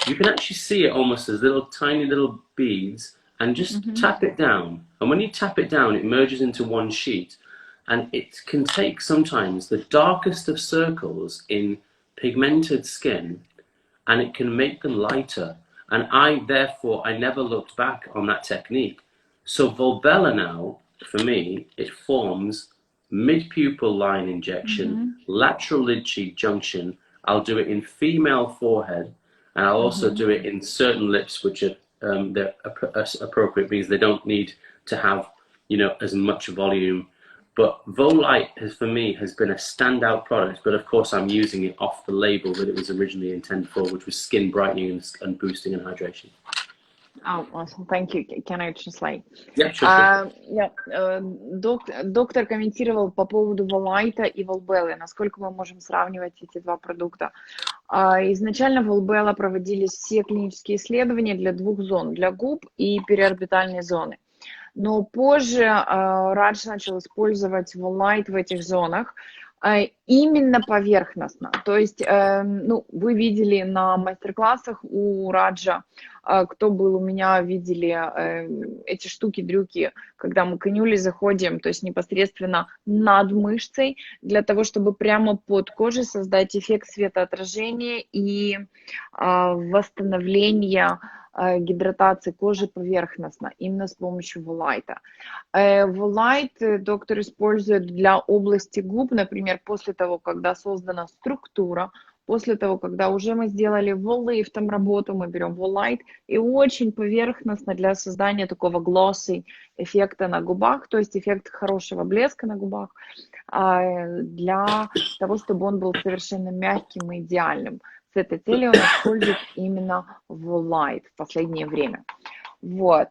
You can actually see it almost as tiny little beads and just tap it down. And when you tap it down, it merges into one sheet. And it can take sometimes the darkest of circles in pigmented skin and it can make them lighter. And therefore, I never looked back on that technique. So Volbella now, for me, it forms mid-pupil line injection, lateral lid cheek junction. I'll do it in female forehead, and I'll also do it in certain lips, which are they're appropriate, means they don't need to have, you know, as much volume. But Volite for me has been a standout product, but of course I'm using it off the label that it was originally intended for, which was skin brightening and boosting and hydration. Oh, awesome. Thank you. Can I translate? Yeah, sure. Доктор комментировал по поводу Волайта и Волбеллы, насколько мы можем сравнивать эти два продукта. Изначально в Волбелла проводились все клинические исследования для двух зон, для губ и периорбитальной зоны. Но позже Радж начал использовать Волайт в этих зонах именно поверхностно. То есть, ну, вы видели на мастер-классах у Раджа, кто был у меня, видели эти штуки-дрюки, когда мы к инюле заходим, то есть непосредственно над мышцей, для того, чтобы прямо под кожей создать эффект светоотражения и восстановления гидратации кожи поверхностно, именно с помощью Волайта. Волайт доктор использует для области губ, например, после того, когда создана структура, после того, когда уже мы сделали воллифтом работу, мы берем Волайт и очень поверхностно для создания такого glossy эффекта на губах, то есть эффект хорошего блеска на губах, для того, чтобы он был совершенно мягким и идеальным. С этой целью он использует именно Volite в последнее время. Вот.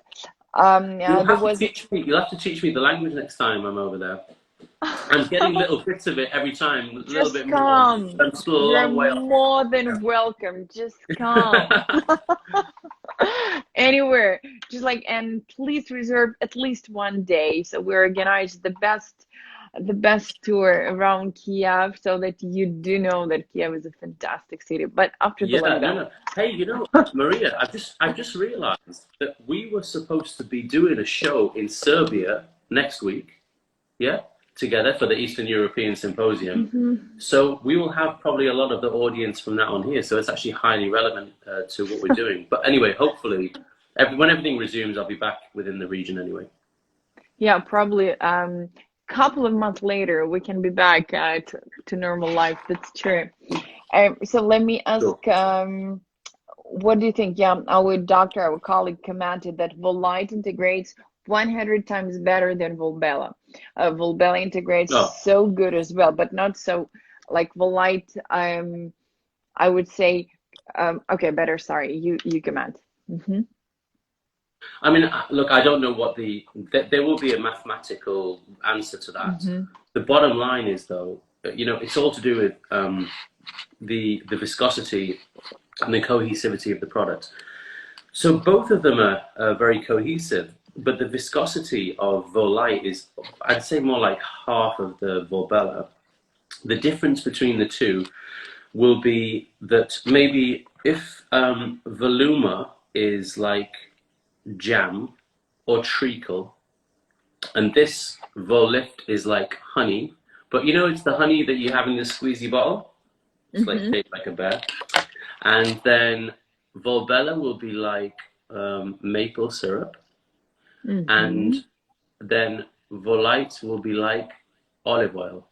You'll have to teach me the language next time I'm over there. I'm getting little bits of it every time, a little bit more. I'm still a long way off. You're more than welcome. Just come. Anywhere. Just like, and please reserve at least one day. So we organize the best tour around Kiev, so that you do know that Kiev is a fantastic city. But after the lockdown. No. Hey, you know, Mariya, I've just realized that we were supposed to be doing a show in Serbia next week, yeah, together for the Eastern European Symposium. So we will have probably a lot of the audience from that on here. So it's actually highly relevant to what we're doing. But anyway, hopefully, when everything resumes, I'll be back within the region anyway. Yeah, probably. Couple of months later we can be back to normal life. That's true. So let me ask, what do you think? Yeah, our colleague commented that Volite integrates 100 times better than Volbella. Volbella integrates so good as well, but not so like Volite. I would say okay, better. Sorry, you comment. I mean, look, I don't know what there will be a mathematical answer to that. The bottom line is, though, you know, it's all to do with the viscosity and the cohesivity of the product. So both of them are very cohesive, but the viscosity of Volite is, I'd say, more like half of the Volbella. The difference between the two will be that maybe if Voluma is like jam or treacle, and this Volift is like honey, but you know, it's the honey that you have in the squeezy bottle. It's like shaped like a bear. And then Volbella will be like maple syrup, and then Volite will be like olive oil.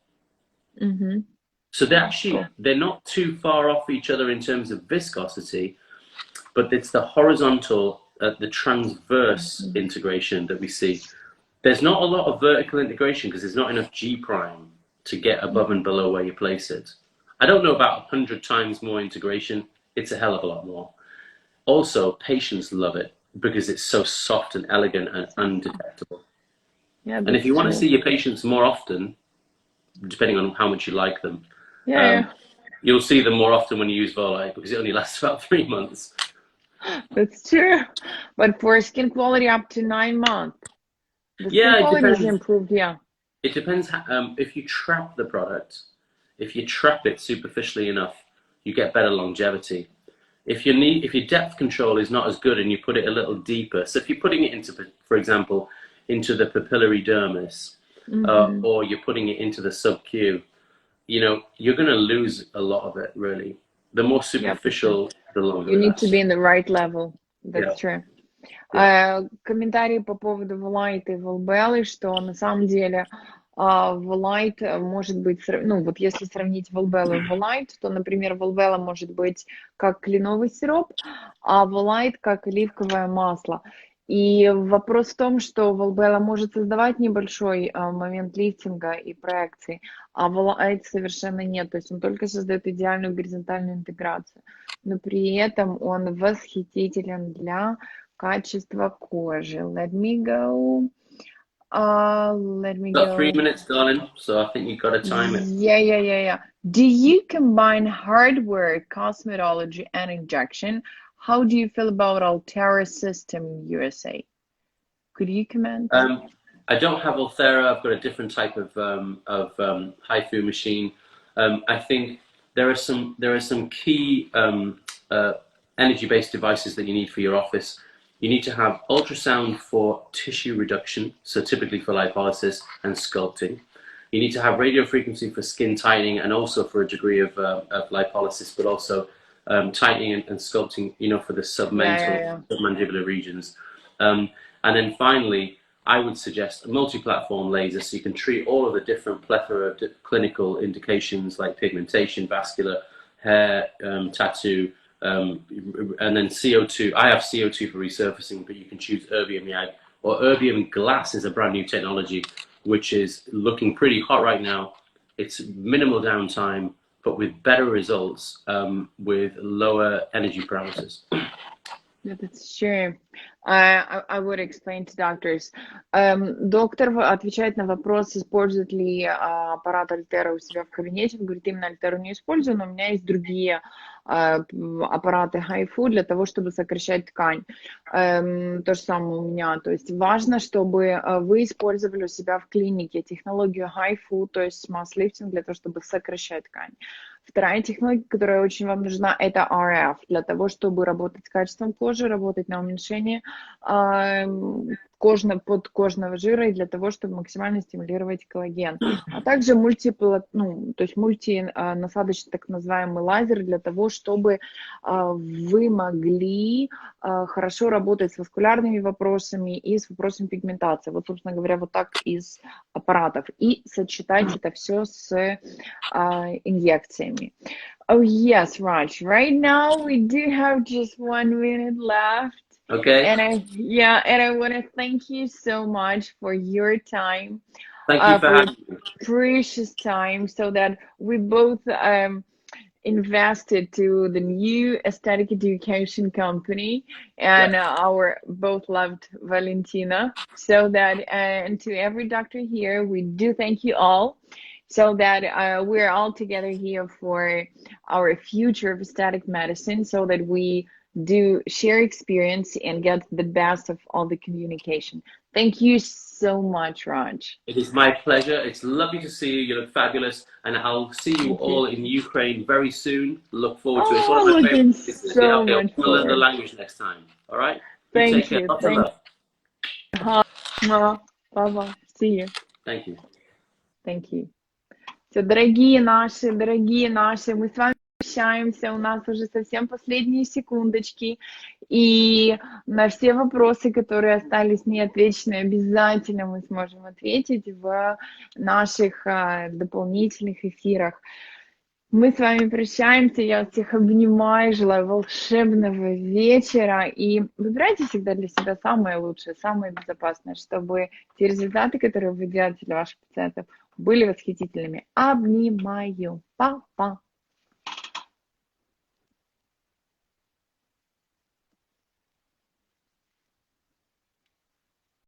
So they're not too far off each other in terms of viscosity, but it's the horizontal, the transverse integration that we see. There's not a lot of vertical integration because there's not enough G prime to get above and below where you place it. I don't know about 100 times more integration. It's a hell of a lot more. Also, patients love it because it's so soft and elegant and undetectable. Yeah, and if you want to see your patients more often, depending on how much you like them, you'll see them more often when you use Volite because it only lasts about 3 months. That's true. But for skin quality up to 9 months, the skin quality is improved, It depends if you trap the product. If you trap it superficially enough, you get better longevity. If your depth control is not as good and you put it a little deeper, so if you're putting it into, for example, into the papillary dermis, or you're putting it into the sub-Q, you know, you're going to lose a lot of it, really. The more superficial, the longer. You need to be in the right level. That's Yeah. true. Yeah. Комментарии по поводу Волайта и Волбеллы, что на самом деле Волайт может быть, ну вот если сравнить Волбеллу и Волайт, то, например, Волбелла может быть как кленовый сироп, а Волайт как оливковое масло. И вопрос в том, что Волбелла может создавать небольшой момент лифтинга и проекции, а Волайт совершенно нет, то есть он только создает идеальную горизонтальную интеграцию, но при этом он восхитителен для качество кожи. Let me go. Let me Got 3 go. minutes, darling, so I think you've got to time it. Yeah. Do you combine hardware, cosmetology, and injection? How do you feel about Altera System USA? Could you comment? I don't have Ulthera. I've got a different type of HIFU machine. I think there are some key energy-based devices that you need for your office. You need to have ultrasound for tissue reduction, so typically for lipolysis and sculpting. You need to have radio frequency for skin tightening and also for a degree of lipolysis, but also tightening and sculpting, for the submental, submandibular regions. And then finally, I would suggest a multi-platform laser so you can treat all of the different plethora of clinical indications like pigmentation, vascular, hair, tattoo, and then CO2. I have CO2 for resurfacing, but you can choose erbium YAG, or erbium glass is a brand new technology which is looking pretty hot right now. It's minimal downtime, but with better results, with lower energy parameters. That's true. I would explain to doctors. Доктор отвечает на вопрос, использует ли аппарат Альтера у себя в кабинете. Он говорит, именно Альтеру не использую, но у меня есть другие аппараты HIFU для того, чтобы сокращать ткань. То же самое у меня. То есть важно, чтобы вы использовали у себя в клинике технологию HIFU, то есть масс-лифтинг, для того, чтобы сокращать ткань. Вторая технология, которая очень вам нужна, это RF, для того, чтобы работать с качеством кожи, работать на уменьшение подкожного жира и для того, чтобы максимально стимулировать коллаген. А также мультинасадочный так называемый лазер для того, чтобы вы могли хорошо работать с васкулярными вопросами и с вопросами пигментации. Вот, собственно говоря, вот так из аппаратов. И сочетать это все с инъекциями. Oh, yes, Raj. Right now, we do have just 1 minute left. Okay. And I want to thank you so much for your time. Thank you for having me. Precious time, so that we both invested to the new aesthetic education company and our both loved Valentina. So that and to every doctor here, we do thank you all. So that we're all together here for our future of aesthetic medicine, so that we do share experience and get the best of all the communication. Thank you so much, Raj. It is my pleasure. It's lovely to see you. You look fabulous, and I'll see you all in Ukraine very soon. Look forward to it. It's one of my favorite places. So much we'll learn the language next time. All right? Thank you. you. Lots of love. Bye-bye. See you. Thank you. Thank you. Все, дорогие наши, мы с вами прощаемся, у нас уже совсем последние секундочки, и на все вопросы, которые остались неотвеченными, обязательно мы сможем ответить в наших дополнительных эфирах. Мы с вами прощаемся, я всех обнимаю, желаю волшебного вечера, и выбирайте всегда для себя самое лучшее, самое безопасное, чтобы те результаты, которые вы делаете для ваших пациентов, были восхитительными. Обнимаю. Па-па.